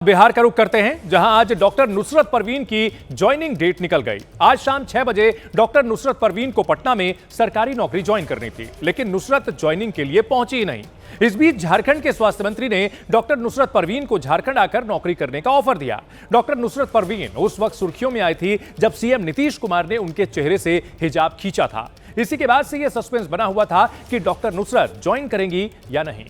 बिहार का रुख करते हैं, जहां आज डॉक्टर नुसरत परवीन की ज्वाइनिंग डेट निकल गई। आज शाम 6 बजे डॉक्टर नुसरत परवीन को पटना में सरकारी नौकरी ज्वाइन करनी थी, लेकिन नुसरत ज्वाइनिंग के लिए पहुंची ही नहीं। इस बीच झारखंड के स्वास्थ्य मंत्री ने डॉक्टर नुसरत परवीन को झारखंड आकर नौकरी करने का ऑफर दिया। डॉक्टर नुसरत परवीन उस वक्त सुर्खियों में आई थी जब सीएम नीतीश कुमार ने उनके चेहरे से हिजाब खींचा था। इसी के बाद से यह सस्पेंस बना हुआ था कि डॉक्टर नुसरत ज्वाइन करेंगी या नहीं।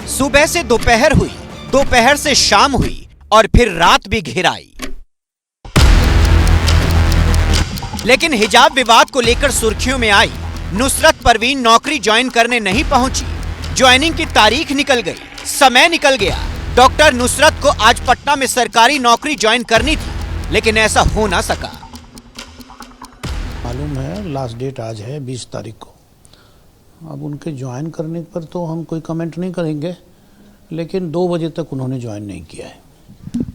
सुबह से दोपहर हुई, दोपहर से शाम हुई और फिर रात भी घिर आई, लेकिन हिजाब विवाद को लेकर सुर्खियों में आई नुसरत परवीन नौकरी ज्वाइन करने नहीं पहुंची। ज्वाइनिंग की तारीख निकल गई, समय निकल गया। डॉक्टर नुसरत को आज पटना में सरकारी नौकरी ज्वाइन करनी थी, लेकिन ऐसा हो ना सका। मालूम है लास्ट डेट आज है 20 तारीख को। अब उनके ज्वाइन करने पर तो हम कोई कमेंट नहीं करेंगे, लेकिन 2 बजे तक उन्होंने ज्वाइन नहीं किया है।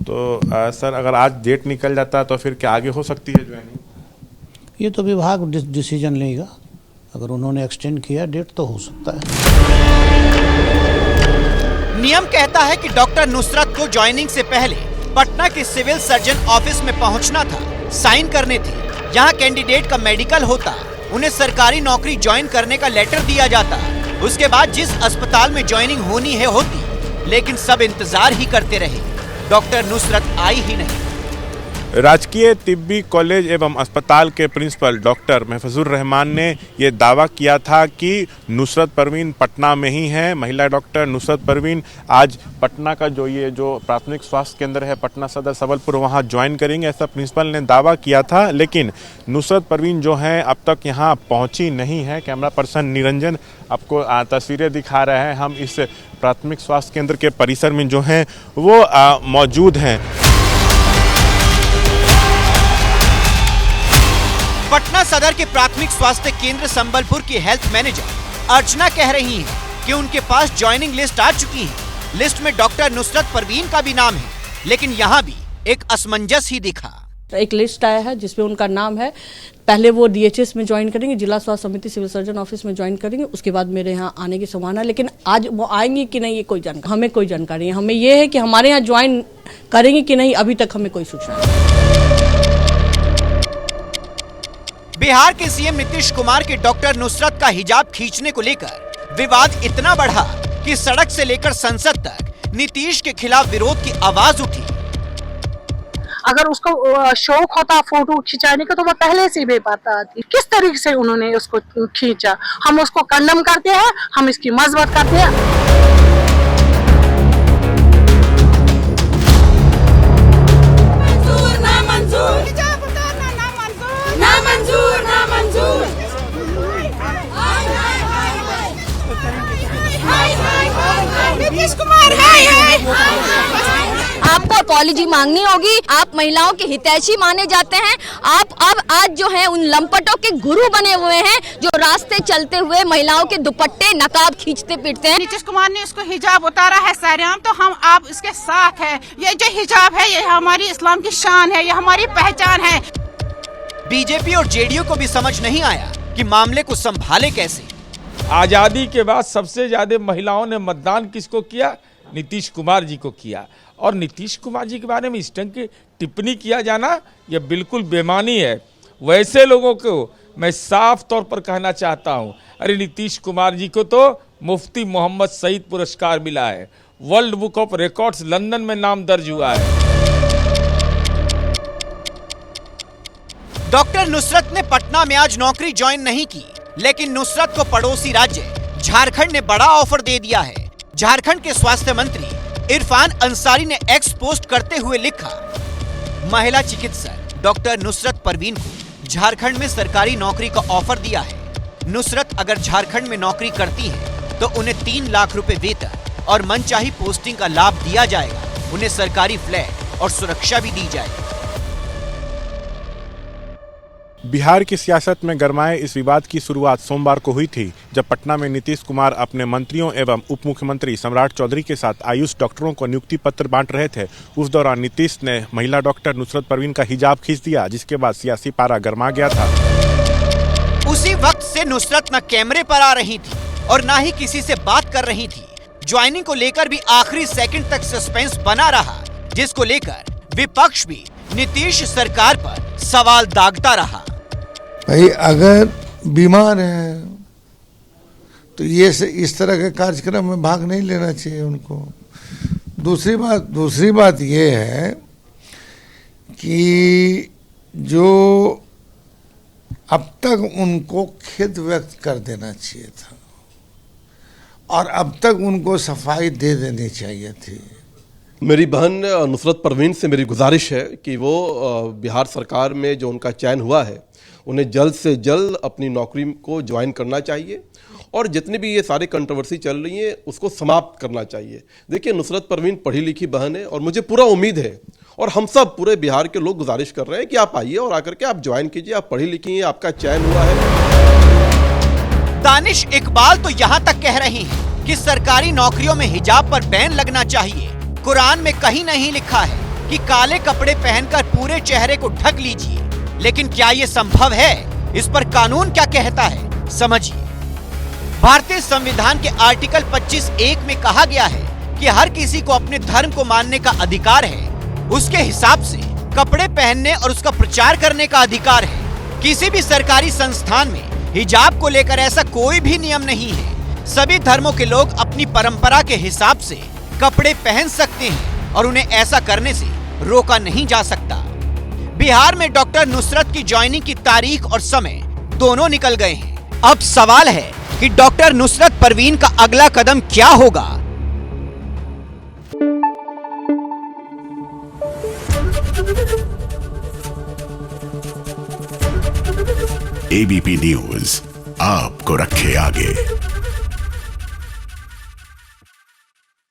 तो सर अगर आज डेट निकल जाता तो फिर क्या आगे हो सकती है ज्वाइनिंग? ये तो विभाग डिसीजन लेगा। अगर उन्होंने एक्सटेंड किया डेट तो हो सकता है। नियम कहता है कि डॉक्टर नुसरत को ज्वाइनिंग से पहले पटना के सिविल सर्जन ऑफिस में पहुंचना था, साइन करने थे। यहाँ कैंडिडेट का मेडिकल होता, उन्हें सरकारी नौकरी ज्वाइन करने का लेटर दिया जाता, उसके बाद जिस अस्पताल में ज्वाइनिंग होनी है होती, लेकिन सब इंतजार ही करते रहे। डॉक्टर नुसरत आई ही नहीं। राजकीय तिब्बी कॉलेज एवं अस्पताल के प्रिंसिपल डॉक्टर महफूजुर रहमान ने ये दावा किया था कि नुसरत परवीन पटना में ही है। महिला डॉक्टर नुसरत परवीन आज पटना का जो प्राथमिक स्वास्थ्य केंद्र है पटना सदर सबलपुर, वहाँ ज्वाइन करेंगे, ऐसा प्रिंसिपल ने दावा किया था। लेकिन नुसरत परवीन जो है अब तक यहाँ पहुँची नहीं है। कैमरा पर्सन निरंजन आपको तस्वीरें दिखा रहे हैं। हम इस प्राथमिक स्वास्थ्य केंद्र के परिसर में जो हैं वो मौजूद हैं। पटना सदर के प्राथमिक स्वास्थ्य केंद्र संबलपुर की हेल्थ मैनेजर अर्चना कह रही हैं कि उनके पास ज्वाइनिंग लिस्ट आ चुकी है। लिस्ट में डॉक्टर नुसरत परवीन का भी नाम है, लेकिन यहाँ भी एक असमंजस ही दिखा। एक लिस्ट आया है जिसमें उनका नाम है। पहले वो डीएचएस में ज्वाइन करेंगे, जिला स्वास्थ्य समिति सिविल सर्जन ऑफिस में ज्वाइन करेंगे, उसके बाद मेरे यहाँ आने की संभावना है। लेकिन आज वो आएंगी कि नहीं ये कोई जानकारी, हमें कोई जानकारी है। हमें ये है कि हमारे यहाँ ज्वाइन करेंगे कि नहीं, अभी तक हमें कोई सूचना नहीं। बिहार के सीएम नीतीश कुमार के डॉक्टर नुसरत का हिजाब खींचने को लेकर विवाद इतना बढ़ा कि सड़क से लेकर संसद तक नीतीश के खिलाफ विरोध की आवाज उठी। अगर उसको शौक होता फोटो खिंचाने का तो वो पहले से भी पता थी किस तरीके से उन्होंने उसको खींचा। हम उसको कंडम करते हैं, हम इसकी मजबूत करते हैं। आपको अपॉलॉजी मांगनी होगी। आप महिलाओं के हितैषी माने जाते हैं। आप अब आज जो है उन लंपटों के गुरु बने हुए हैं जो रास्ते चलते हुए महिलाओं के दुपट्टे नकाब खींचते फिरते हैं। नीतीश कुमार ने इसको हिजाब उतारा है सरेआम, तो हम आप इसके साथ है। ये जो हिजाब है ये हमारी इस्लाम की शान है, ये हमारी पहचान है। बीजेपी और जेडीयू को भी समझ नहीं आया कि मामले को संभाले कैसे। आजादी के बाद सबसे ज्यादा महिलाओं ने मतदान किसको किया? नीतीश कुमार जी को किया। और नीतीश कुमार जी के बारे में इस ढंग की टिप्पणी किया जाना यह बिल्कुल बेमानी है। वैसे लोगों को मैं साफ तौर पर कहना चाहता हूं, अरे नीतीश कुमार जी को तो मुफ्ती मोहम्मद सईद पुरस्कार मिला है, world book of records London में नाम दर्ज हुआ है। डॉक्टर नुसरत ने पटना में आज नौकरी ज्वाइन नहीं की, लेकिन नुसरत को पड़ोसी राज्य झारखंड ने बड़ा ऑफर दे दिया है। झारखंड के स्वास्थ्य मंत्री इरफान अंसारी ने एक्स पोस्ट करते हुए लिखा, महिला चिकित्सक डॉक्टर नुसरत परवीन को झारखंड में सरकारी नौकरी का ऑफर दिया है। नुसरत अगर झारखंड में नौकरी करती है तो उन्हें 3 लाख रुपए वेतन और मनचाही पोस्टिंग का लाभ दिया जाएगा। उन्हें सरकारी फ्लैट और सुरक्षा भी दी जाएगी। बिहार की सियासत में गरमाए इस विवाद की शुरुआत सोमवार को हुई थी, जब पटना में नीतीश कुमार अपने मंत्रियों एवं उप मुख्यमंत्री सम्राट चौधरी के साथ आयुष डॉक्टरों को नियुक्ति पत्र बांट रहे थे। उस दौरान नीतीश ने महिला डॉक्टर नुसरत परवीन का हिजाब खींच दिया, जिसके बाद सियासी पारा गरमा गया था। उसी वक्त से नुसरत न कैमरे पर आ रही थी और न ही किसी से बात कर रही थी। ज्वाइनिंग को लेकर भी आखिरी सेकंड तक सस्पेंस बना रहा, जिसको लेकर विपक्ष भी नीतीश सरकार पर सवाल दागता रहा। भाई अगर बीमार है तो ये इस तरह के कार्यक्रम में भाग नहीं लेना चाहिए उनको। दूसरी बात ये है कि जो अब तक उनको खेद व्यक्त कर देना चाहिए था और अब तक उनको सफाई दे देनी चाहिए थी। मेरी बहन नुसरत परवीन से मेरी गुजारिश है कि वो बिहार सरकार में जो उनका चयन हुआ है उन्हें जल्द से जल्द अपनी नौकरी को ज्वाइन करना चाहिए और जितनी भी ये सारी कंट्रोवर्सी चल रही है उसको समाप्त करना चाहिए। देखिए, नुसरत परवीन पढ़ी लिखी बहन है और मुझे पूरा उम्मीद है और हम सब पूरे बिहार के लोग गुजारिश कर रहे हैं कि आप आइए और आकर के आप ज्वाइन कीजिए। आप पढ़ी लिखी हैं, आपका चयन हुआ है। दानिश इकबाल तो यहाँ तक कह रही हैं कि सरकारी नौकरियों में हिजाब पर बैन लगना चाहिए। कुरान में कहीं नहीं लिखा है कि काले कपड़े पहनकर पूरे चेहरे को ढक लीजिए, लेकिन क्या ये संभव है? इस पर कानून क्या कहता है, समझिए। भारतीय संविधान के आर्टिकल 25(1) में कहा गया है कि हर किसी को अपने धर्म को मानने का अधिकार है। उसके हिसाब से कपड़े पहनने और उसका प्रचार करने का अधिकार है। किसी भी सरकारी संस्थान में हिजाब को लेकर ऐसा कोई भी नियम नहीं है। सभी धर्मों के लोग अपनी परंपरा के हिसाब से कपड़े पहन सकते हैं और उन्हें ऐसा करने से रोका नहीं जा सकता। बिहार में डॉक्टर नुसरत की ज्वाइनिंग की तारीख और समय दोनों निकल गए हैं। अब सवाल है कि डॉक्टर नुसरत परवीन का अगला कदम क्या होगा? एबीपी न्यूज आपको रखे आगे।